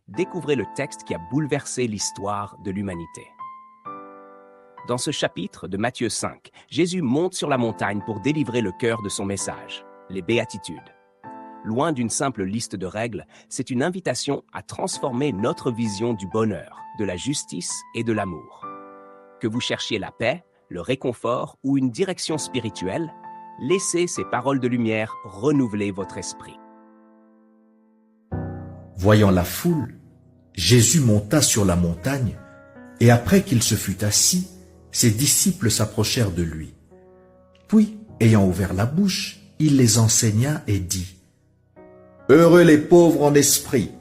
découvrez le texte qui a bouleversé l'histoire de l'humanité. Dans ce chapitre de Matthieu 5, Jésus monte sur la montagne pour délivrer le cœur de son message, les béatitudes. Loin d'une simple liste de règles, c'est une invitation à transformer notre vision du bonheur, de la justice et de l'amour. Que vous cherchiez la paix, le réconfort ou une direction spirituelle, laissez ces paroles de lumière renouveler votre esprit. Voyant la foule, Jésus monta sur la montagne, et après qu'il se fut assis, ses disciples s'approchèrent de lui. Puis, ayant ouvert la bouche, il les enseigna et dit : « Heureux les pauvres en esprit,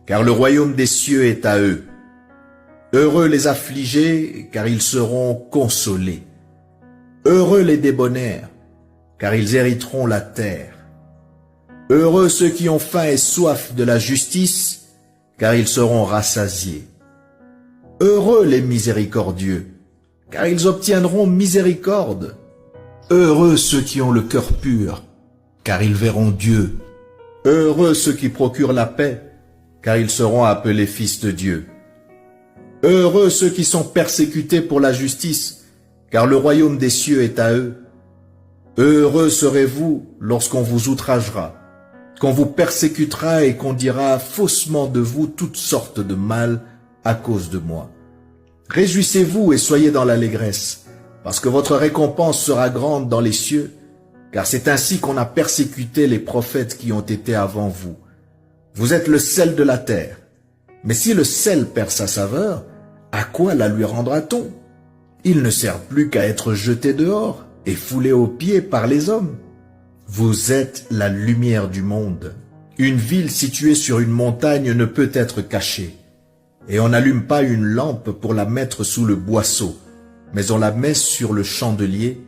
car le royaume des cieux est à eux. Heureux les affligés, car ils seront consolés. Heureux les débonnaires, car ils hériteront la terre. Heureux ceux qui ont faim et soif de la justice, car ils seront rassasiés. Heureux les miséricordieux, car ils obtiendront miséricorde. Heureux ceux qui ont le cœur pur, car ils verront Dieu. Heureux ceux qui procurent la paix, car ils seront appelés fils de Dieu. Heureux ceux qui sont persécutés pour la justice, car le royaume des cieux est à eux. Heureux serez-vous lorsqu'on vous outragera, qu'on vous persécutera et qu'on dira faussement de vous toutes sortes de mal à cause de moi. Réjouissez-vous et soyez dans l'allégresse, parce que votre récompense sera grande dans les cieux, car c'est ainsi qu'on a persécuté les prophètes qui ont été avant vous. Vous êtes le sel de la terre. Mais si le sel perd sa saveur, à quoi la lui rendra-t-on? Il ne sert plus qu'à être jeté dehors et foulé aux pieds par les hommes. Vous êtes la lumière du monde. Une ville située sur une montagne ne peut être cachée. Et on n'allume pas une lampe pour la mettre sous le boisseau, mais on la met sur le chandelier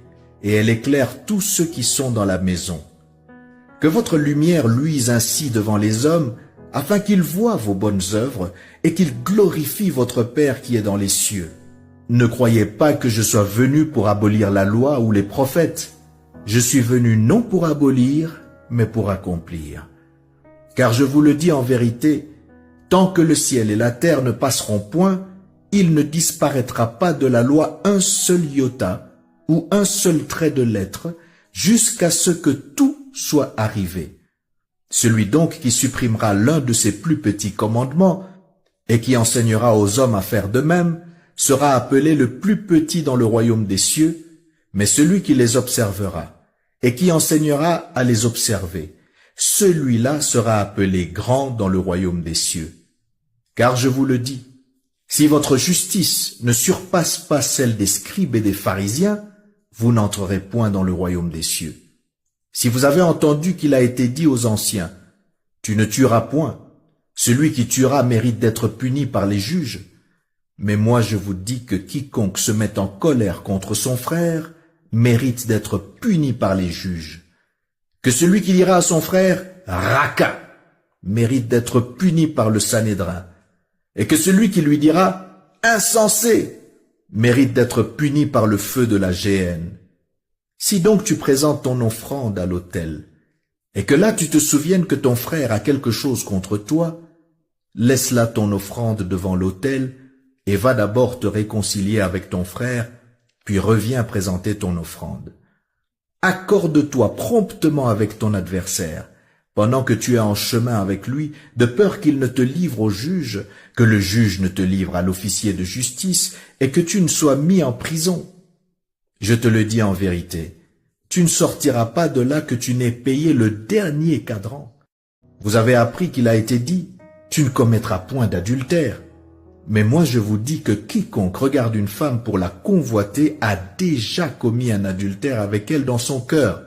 et elle éclaire tous ceux qui sont dans la maison. Que votre lumière luise ainsi devant les hommes, afin qu'ils voient vos bonnes œuvres et qu'ils glorifient votre Père qui est dans les cieux. Ne croyez pas que je sois venu pour abolir la loi ou les prophètes. Je suis venu non pour abolir, mais pour accomplir. Car je vous le dis en vérité, tant que le ciel et la terre ne passeront point, il ne disparaîtra pas de la loi un seul iota ou un seul trait de lettre, jusqu'à ce que tout soit arrivé. Celui donc qui supprimera l'un de ces plus petits commandements et qui enseignera aux hommes à faire de même sera appelé le plus petit dans le royaume des cieux, mais celui qui les observera et qui enseignera à les observer, celui-là sera appelé grand dans le royaume des cieux. Car je vous le dis, si votre justice ne surpasse pas celle des scribes et des pharisiens, vous n'entrerez point dans le royaume des cieux. Si vous avez entendu qu'il a été dit aux anciens, « Tu ne tueras point, celui qui tuera mérite d'être puni par les juges. » Mais moi je vous dis que quiconque se met en colère contre son frère mérite d'être puni par les juges. Que celui qui dira à son frère, « Raka !» mérite d'être puni par le Sanhédrin. Et que celui qui lui dira, « Insensé !» mérite d'être puni par le feu de la géhenne. Si donc tu présentes ton offrande à l'autel, et que là tu te souviennes que ton frère a quelque chose contre toi, laisse là ton offrande devant l'autel, et va d'abord te réconcilier avec ton frère, puis reviens présenter ton offrande. Accorde-toi promptement avec ton adversaire, pendant que tu es en chemin avec lui, de peur qu'il ne te livre au juge, que le juge ne te livre à l'officier de justice, et que tu ne sois mis en prison. Je te le dis en vérité, tu ne sortiras pas de là que tu n'aies payé le dernier cadran. Vous avez appris qu'il a été dit, tu ne commettras point d'adultère. Mais moi je vous dis que quiconque regarde une femme pour la convoiter a déjà commis un adultère avec elle dans son cœur.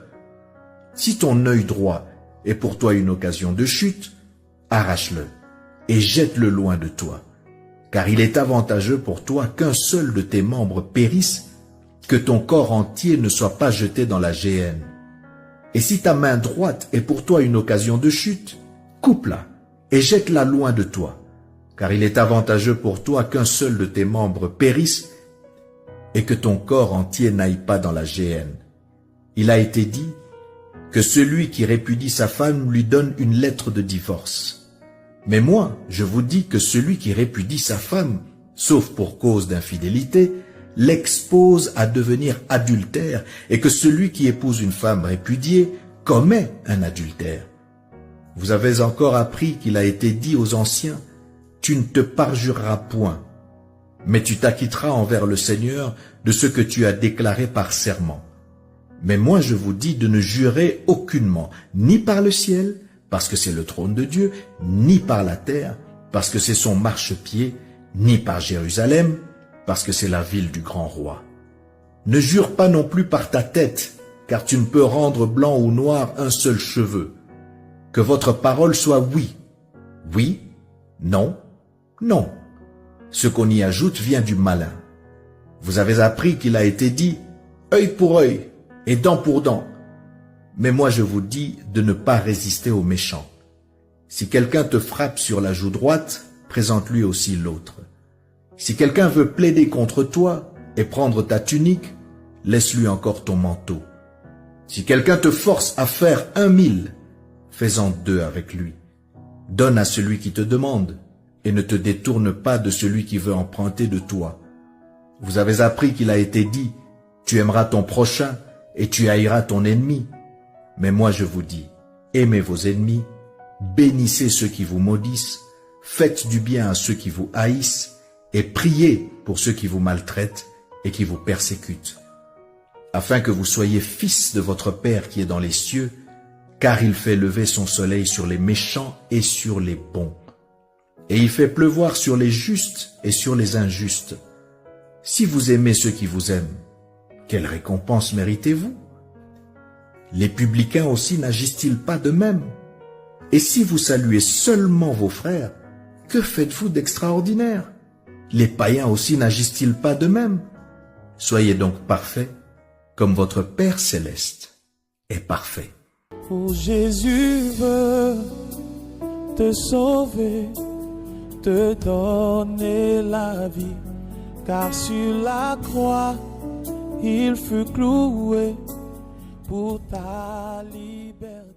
Si ton œil droit est pour toi une occasion de chute, arrache-le et jette-le loin de toi. Car il est avantageux pour toi qu'un seul de tes membres périsse, que ton corps entier ne soit pas jeté dans la géhenne. Et si ta main droite est pour toi une occasion de chute, coupe-la et jette-la loin de toi. Car il est avantageux pour toi qu'un seul de tes membres périsse et que ton corps entier n'aille pas dans la géhenne. Il a été dit que celui qui répudie sa femme lui donne une lettre de divorce. Mais moi, je vous dis que celui qui répudie sa femme, sauf pour cause d'infidélité, l'expose à devenir adultère, et que celui qui épouse une femme répudiée commet un adultère. Vous avez encore appris qu'il a été dit aux anciens, « Tu ne te parjureras point, mais tu t'acquitteras envers le Seigneur de ce que tu as déclaré par serment. » Mais moi je vous dis de ne jurer aucunement, ni par le ciel, parce que c'est le trône de Dieu, ni par la terre, parce que c'est son marchepied, ni par Jérusalem, parce que c'est la ville du grand roi. Ne jure pas non plus par ta tête, car tu ne peux rendre blanc ou noir un seul cheveu. Que votre parole soit oui, oui, non, non. Ce qu'on y ajoute vient du malin. Vous avez appris qu'il a été dit « œil pour œil et dent pour dent ». Mais moi je vous dis de ne pas résister aux méchants. Si quelqu'un te frappe sur la joue droite, présente-lui aussi l'autre. Si quelqu'un veut plaider contre toi et prendre ta tunique, laisse-lui encore ton manteau. Si quelqu'un te force à faire 1000, fais-en 2 avec lui. Donne à celui qui te demande et ne te détourne pas de celui qui veut emprunter de toi. Vous avez appris qu'il a été dit, tu aimeras ton prochain et tu haïras ton ennemi. Mais moi je vous dis, aimez vos ennemis, bénissez ceux qui vous maudissent, faites du bien à ceux qui vous haïssent et priez pour ceux qui vous maltraitent et qui vous persécutent, afin que vous soyez fils de votre Père qui est dans les cieux, car il fait lever son soleil sur les méchants et sur les bons, et il fait pleuvoir sur les justes et sur les injustes. Si vous aimez ceux qui vous aiment, quelle récompense méritez-vous? Les publicains aussi n'agissent-ils pas de même? Et si vous saluez seulement vos frères, que faites-vous d'extraordinaire? Les païens aussi n'agissent-ils pas de même? Soyez donc parfaits, comme votre Père céleste est parfait. Oh, Jésus veut te sauver, te donner la vie, car sur la croix, il fut cloué pour ta liberté.